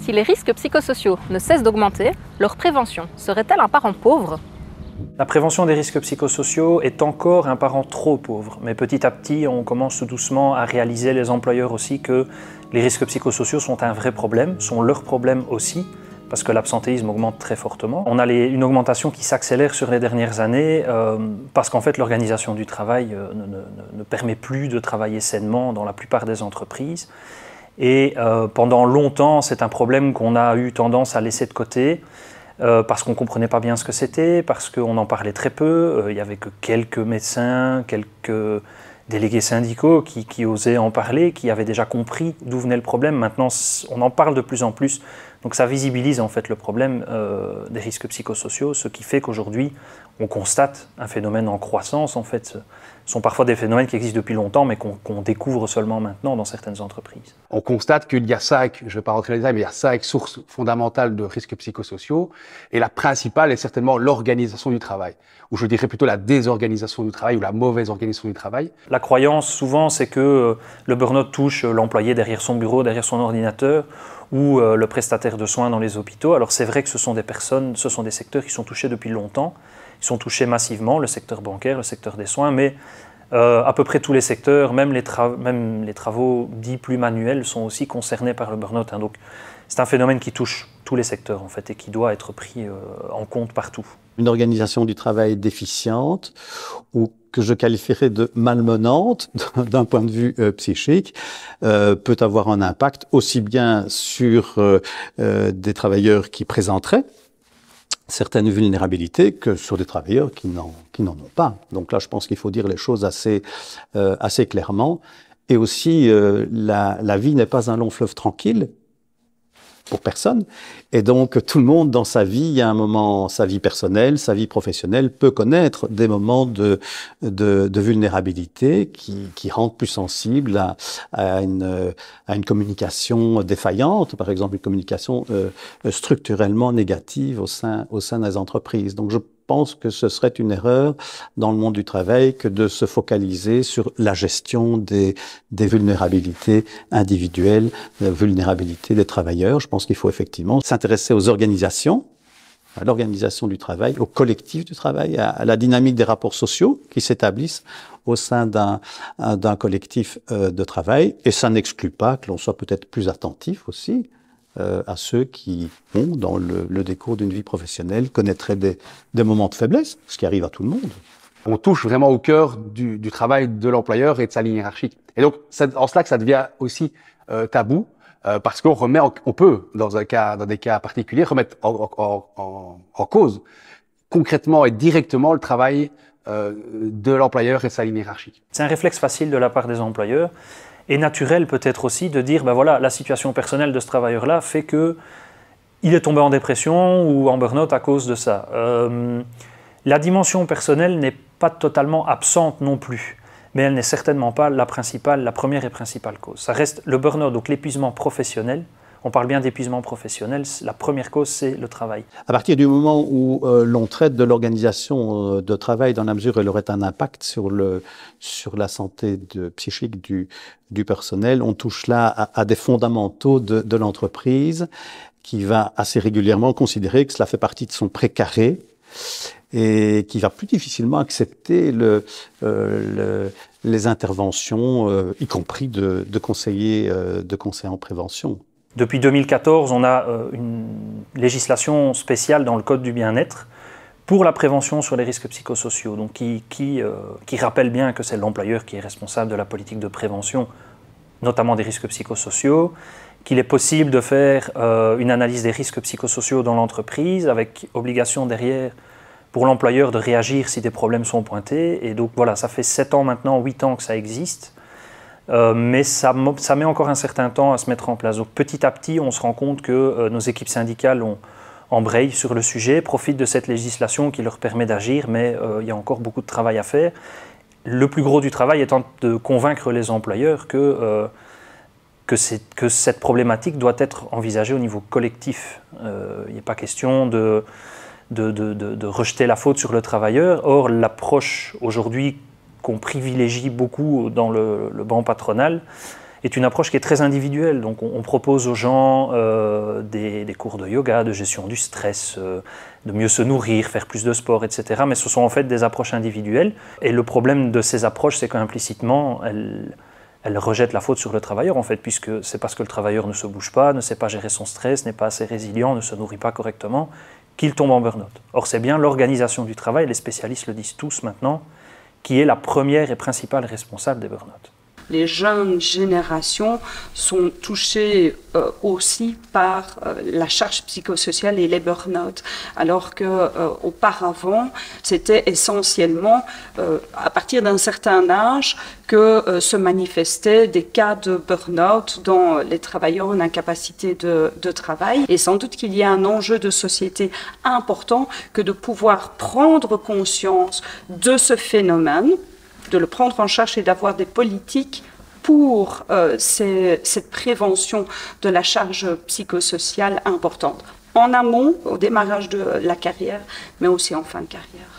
Si les risques psychosociaux ne cessent d'augmenter, leur prévention serait-elle un parent pauvre ? La prévention des risques psychosociaux est encore un parent trop pauvre, mais petit à petit, on commence tout doucement à réaliser, les employeurs aussi, que les risques psychosociaux sont un vrai problème, sont leur problème aussi, parce que l'absentéisme augmente très fortement. On a une augmentation qui s'accélère sur les dernières années, parce qu'en fait l'organisation du travail ne permet plus de travailler sainement dans la plupart des entreprises. Et pendant longtemps, c'est un problème qu'on a eu tendance à laisser de côté, parce qu'on ne comprenait pas bien ce que c'était, parce qu'on en parlait très peu. Il n'y avait que quelques médecins, quelques délégués syndicaux qui osaient en parler, qui avaient déjà compris d'où venait le problème. Maintenant, on en parle de plus en plus. Donc ça visibilise en fait le problème des risques psychosociaux, ce qui fait qu'aujourd'hui, on constate un phénomène en croissance. En fait, ce sont parfois des phénomènes qui existent depuis longtemps, mais qu'on découvre seulement maintenant dans certaines entreprises. On constate qu'il y a 5, je ne vais pas rentrer dans les détails, mais il y a 5 sources fondamentales de risques psychosociaux. Et la principale est certainement l'organisation du travail, ou je dirais plutôt la désorganisation du travail, ou la mauvaise organisation du travail. La croyance, souvent, c'est que le burn-out touche l'employé derrière son bureau, derrière son ordinateur, ou le prestataire de soins dans les hôpitaux. Alors c'est vrai que ce sont des secteurs qui sont touchés depuis longtemps, ils sont touchés massivement, le secteur bancaire, le secteur des soins, mais à peu près tous les secteurs, même les travaux dits plus manuels sont aussi concernés par le burn-out. Donc c'est un phénomène qui touche tous les secteurs en fait et qui doit être pris en compte partout. Une organisation du travail déficiente ou que je qualifierais de malmenante d'un point de vue psychique peut avoir un impact aussi bien sur des travailleurs qui présenteraient certaines vulnérabilités que sur des travailleurs qui n'en ont pas. Donc là, je pense qu'il faut dire les choses assez clairement. Et aussi, la vie n'est pas un long fleuve tranquille pour personne. Et donc, tout le monde dans sa vie, il y a un moment, sa vie personnelle, sa vie professionnelle, peut connaître des moments de vulnérabilité qui rendent plus sensible à une communication défaillante, par exemple une communication structurellement négative au sein des entreprises. Donc, je pense que ce serait une erreur dans le monde du travail que de se focaliser sur la gestion des vulnérabilités individuelles, la vulnérabilité des travailleurs. Je pense qu'il faut effectivement s'intéresser aux organisations, à l'organisation du travail, au collectif du travail, à la dynamique des rapports sociaux qui s'établissent au sein d'un collectif de travail. Et ça n'exclut pas que l'on soit peut-être plus attentif aussi à ceux qui ont, dans le décours d'une vie professionnelle, connaîtraient des moments de faiblesse, ce qui arrive à tout le monde. On touche vraiment au cœur du travail de l'employeur et de sa ligne hiérarchique. Et donc, c'est en cela que ça devient aussi tabou, parce on peut, dans des cas particuliers, remettre en cause concrètement et directement le travail de l'employeur et de sa ligne hiérarchique. C'est un réflexe facile de la part des employeurs, et naturel peut-être aussi de dire, ben voilà, la situation personnelle de ce travailleur-là fait qu'il est tombé en dépression ou en burn-out à cause de ça. La dimension personnelle n'est pas totalement absente non plus, mais elle n'est certainement pas la première et principale cause. Ça reste le burn-out, donc l'épuisement professionnel. On parle bien d'épuisement professionnel, la première cause, c'est le travail. À partir du moment où l'on traite de l'organisation de travail dans la mesure où elle aurait un impact sur la santé psychique du personnel, on touche là à des fondamentaux de l'entreprise qui va assez régulièrement considérer que cela fait partie de son précaré et qui va plus difficilement accepter les interventions, y compris de conseillers en prévention. Depuis 2014, on a une législation spéciale dans le Code du bien-être pour la prévention sur les risques psychosociaux, donc qui rappelle bien que c'est l'employeur qui est responsable de la politique de prévention, notamment des risques psychosociaux, qu'il est possible de faire une analyse des risques psychosociaux dans l'entreprise, avec obligation derrière pour l'employeur de réagir si des problèmes sont pointés. Et donc voilà, ça fait 7 ans maintenant, 8 ans que ça existe. Mais ça met encore un certain temps à se mettre en place. Donc petit à petit, on se rend compte que nos équipes syndicales embrayent sur le sujet, profitent de cette législation qui leur permet d'agir, mais il y a encore beaucoup de travail à faire. Le plus gros du travail étant de convaincre les employeurs que cette problématique doit être envisagée au niveau collectif. Il n'est pas question de rejeter la faute sur le travailleur. Or, l'approche aujourd'hui qu'on privilégie beaucoup dans le banc patronal est une approche qui est très individuelle. Donc on propose aux gens des cours de yoga, de gestion du stress, de mieux se nourrir, faire plus de sport, etc. Mais ce sont en fait des approches individuelles. Et le problème de ces approches, c'est qu'implicitement, elles rejettent la faute sur le travailleur, en fait, puisque c'est parce que le travailleur ne se bouge pas, ne sait pas gérer son stress, n'est pas assez résilient, ne se nourrit pas correctement, qu'il tombe en burn-out. Or, c'est bien l'organisation du travail, les spécialistes le disent tous maintenant, qui est la première et principale responsable des burn-out. Les jeunes générations sont touchées aussi par la charge psychosociale et les burn-out, alors que auparavant, c'était essentiellement à partir d'un certain âge que se manifestaient des cas de burn-out dans les travailleurs en incapacité de travail. Et sans doute qu'il y a un enjeu de société important que de pouvoir prendre conscience de ce phénomène, de le prendre en charge et d'avoir des politiques pour cette prévention de la charge psychosociale importante, en amont, au démarrage de la carrière, mais aussi en fin de carrière.